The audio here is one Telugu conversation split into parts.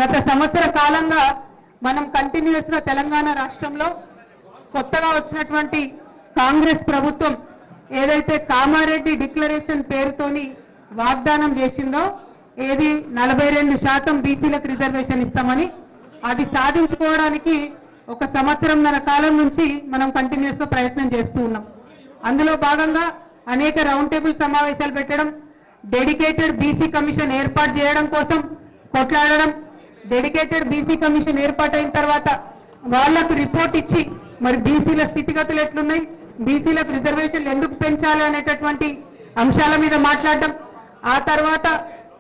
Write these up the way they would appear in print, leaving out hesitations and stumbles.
గత సంవత్సర కాలంగా మనం కంటిన్యూస్ గా తెలంగాణ రాష్ట్రంలో కొత్తగా వచ్చినటువంటి కాంగ్రెస్ ప్రభుత్వం ఏదైతే కామారెడ్డి డిక్లరేషన్ పేరుతోని వాగ్దానం చేసిందో ఏది 42% బీసీలకు రిజర్వేషన్ ఇస్తామని అది సాధించుకోవడానికి ఒక సంవత్సరంన్నర కాలం నుంచి మనం కంటిన్యూస్ గా ప్రయత్నం చేస్తూ ఉన్నాం. అందులో భాగంగా అనేక రౌండ్ టేబుల్ సమావేశాలు పెట్టడం, డెడికేటెడ్ బీసీ కమిషన్ ఏర్పాటు చేయడం కోసం కొట్లాడడం, డెడికేటెడ్ బీసీ కమిషన్ ఏర్పాటైన తర్వాత వాళ్లకు రిపోర్ట్ ఇచ్చి మరి బీసీల స్థితిగతులు ఎట్లున్నాయి, బీసీలకు రిజర్వేషన్లు ఎందుకు పెంచాలి అనేటటువంటి అంశాల మీద మాట్లాడడం, ఆ తర్వాత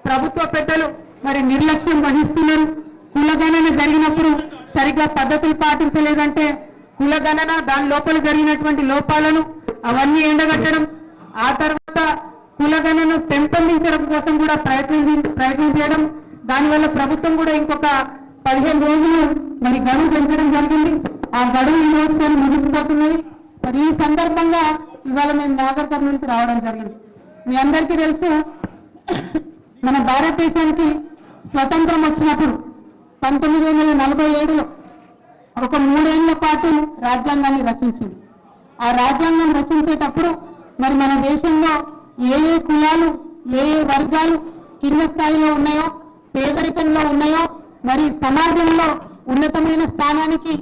ప్రభుత్వ పెద్దలు మరి నిర్లక్ష్యం వహిస్తున్నారు, కులగణన జరిగినప్పుడు సరిగ్గా పద్ధతులు పాటించలేదంటే కులగణన దాని లోపల జరిగినటువంటి లోపాలను అవన్నీ ఎండగట్టడం, ఆ తర్వాత కులగణను పెంపొందించడం కోసం కూడా ప్రయత్నం చేయడం, దానివల్ల ప్రభుత్వం కూడా ఇంకొక 15 రోజులు మరి గడువు పెంచడం జరిగింది. ఆ గడువు ఈ రోజుతో ముగిసిపోతున్నది. మరి ఈ సందర్భంగా ఇవాళ మేము నాగర్ కర్నూలుకి రావడం జరిగింది. మీ అందరికీ తెలుసు, మన భారతదేశానికి స్వతంత్రం వచ్చినప్పుడు 1947లో ఒక 3 ఏళ్ల పాటు రాజ్యాంగాన్ని రచించింది. ఆ రాజ్యాంగం రచించేటప్పుడు మరి మన దేశంలో ఏ ఏ కులాలు ఏ ఏ వర్గాలు కింద స్థాయిలో ఉన్నాయో, పేదరికంలో ఉన్నాయో, మరి సమాజంలో ఉన్నతమైన స్థానానికి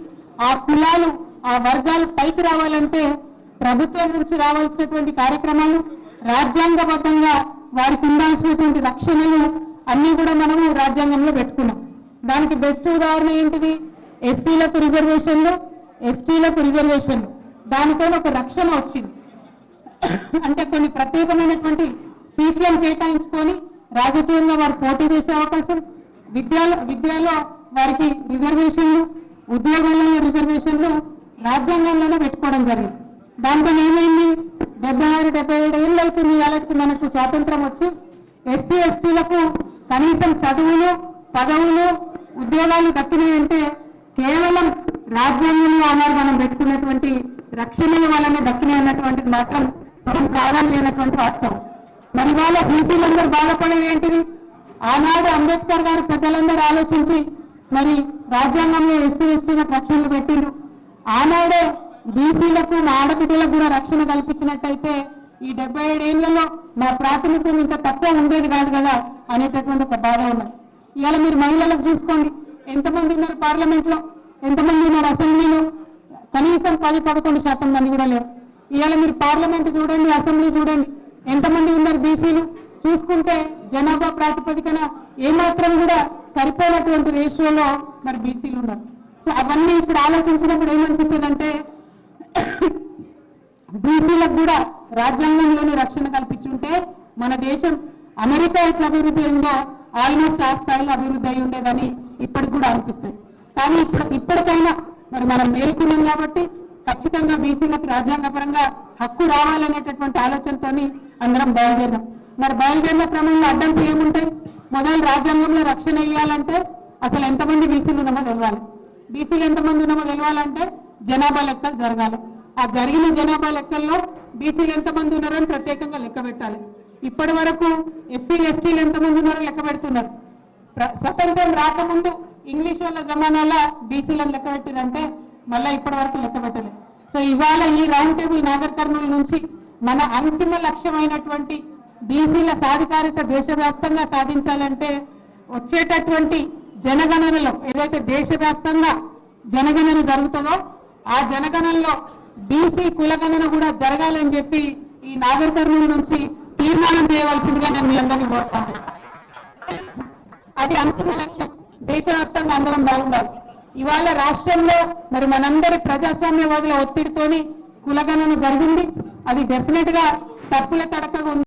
ఆ కులాలు ఆ వర్గాలు పైకి రావాలంటే ప్రభుత్వం నుంచి రావాల్సినటువంటి కార్యక్రమాలు, రాజ్యాంగబద్ధంగా వారికి ఉండాల్సినటువంటి రక్షణలు అన్ని కూడా మనము రాజ్యాంగంలో పెట్టుకున్నాం. దానికి బెస్ట్ ఉదాహరణ ఏంటిది? ఎస్సీలకు రిజర్వేషన్లు, ఎస్టీలకు రిజర్వేషన్లు. దానితో ఒక రక్షణ వచ్చింది. అంటే కొన్ని ప్రత్యేకమైనటువంటి సీట్లను కేటాయించుకొని రాజకీయంగా వారు పోటీ చేసే అవకాశం, విద్యలో వారికి రిజర్వేషన్లు, ఉద్యోగాలలో రిజర్వేషన్లు రాజ్యాంగంలోనే పెట్టుకోవడం జరిగింది. దాంతో ఏమైంది? 76-77 ఏళ్ళు అవుతుంది అలాంటి మనకు స్వాతంత్రం వచ్చి. ఎస్సీ ఎస్టీలకు కనీసం చదువులు, పదవులు, ఉద్యోగాలు దక్కినాయంటే కేవలం రాజ్యాంగంలో ఆనాడు మనం పెట్టుకున్నటువంటి రక్షణల వల్లనే దక్కినాయి అన్నటువంటిది మాత్రం మనం కాదని లేనటువంటి వాస్తవం. మరి వాళ్ళ బీసీలందరూ బాధపడేది ఏంటిది? ఆనాడు అంబేద్కర్ గారు పెద్దలందరూ ఆలోచించి మరి రాజ్యాంగంలో ఎస్సీ ఎస్టీలకు రక్షణలు పెట్టిండ్రు. ఆనాడే బీసీలకు మా ఆడబిడ్డలకు కూడా రక్షణ కల్పించినట్టయితే ఈ 77 ఏళ్లలో మా ప్రాతినిధ్యం ఇంత తక్కువ ఉండేది కాదు కదా అనేటటువంటి ఒక బాధ ఉన్నది. ఇవాళ మీరు మహిళలకు చూసుకోండి, ఎంతమంది ఉన్నారు పార్లమెంట్ లో, ఎంతమంది ఉన్నారు అసెంబ్లీలో? కనీసం 10-11% మంది కూడా లేరు. ఇవాళ మీరు పార్లమెంట్ చూడండి, అసెంబ్లీ చూడండి, ఎంతమంది ఉన్నారు బీసీలు? చూసుకుంటే జనాభా ప్రాతిపదికన ఏమాత్రం కూడా సరిపోయినటువంటి రేషియోలో మరి బీసీలు ఉన్నారు. సో అవన్నీ ఇప్పుడు ఆలోచించినప్పుడు ఏమనిపిస్తుందంటే బీసీలకు కూడా రాజ్యాంగంలోనే రక్షణ కల్పించుంటే మన దేశం అమెరికా ఎట్లా అభివృద్ధి అయిందో ఆల్మోస్ట్ ఆ స్థాయిలో అభివృద్ధి అయి ఉండేదని ఇప్పటికి కూడా అనిపిస్తుంది. కానీ ఇప్పటికైనా మరి మనం మేలుకున్నాం కాబట్టి ఖచ్చితంగా బీసీలకు రాజ్యాంగపరంగా హక్కు రావాలనేటటువంటి ఆలోచనతోని అందరం బయలుదేరాం. మరి బయలుదేరిన క్రమంలో అడ్డంకులు ఏముంటాయి? మొదలు రాజ్యాంగంలో రక్షణ ఇవ్వాలంటే అసలు ఎంతమంది బీసీలు ఉన్నామో తెలవాలి. బీసీలు ఎంతమంది ఉన్నామో తెలవాలంటే జనాభా లెక్కలు జరగాలి. ఆ జరిగిన జనాభా లెక్కల్లో బీసీలు ఎంతమంది ఉన్నారో అని ప్రత్యేకంగా లెక్క పెట్టాలి. ఇప్పటి వరకు ఎస్సీలు ఎస్టీలు ఎంతమంది ఉన్నారో లెక్క పెడుతున్నారు. స్వతంత్రం రాకముందు ఇంగ్లీష్ వాళ్ళ జమానాలో బీసీలను లెక్క పెట్టిరంటే మళ్ళీ ఇప్పటి వరకు లెక్క పెట్టలేదు. సో ఇవాళ ఈ రౌండ్ టేబుల్ నాగర్ కర్నూలు నుంచి మన అంతిమ లక్ష్యమైనటువంటి బీసీల సాధికారిత దేశవ్యాప్తంగా సాధించాలంటే వచ్చేటటువంటి జనగణనలో ఏదైతే దేశవ్యాప్తంగా జనగణన జరుగుతుందో ఆ జనగణనలో బీసీ కులగణన కూడా జరగాలని చెప్పి ఈ నాగర్ కర్నూలు నుంచి తీర్మానం చేయవలసిందిగా నేను మీ అందరినీ కోరుతాను. అది అంతిమ లక్ష్యం. దేశవ్యాప్తంగా అందరం బాగుండాలి. ఇవాళ రాష్ట్రంలో మరి మనందరి ప్రజాస్వామ్యవాదుల ఒత్తిడితోని కులగణన జరిగింది. అది డెఫినెట్ గా తప్పుల తడకగా ఉంది.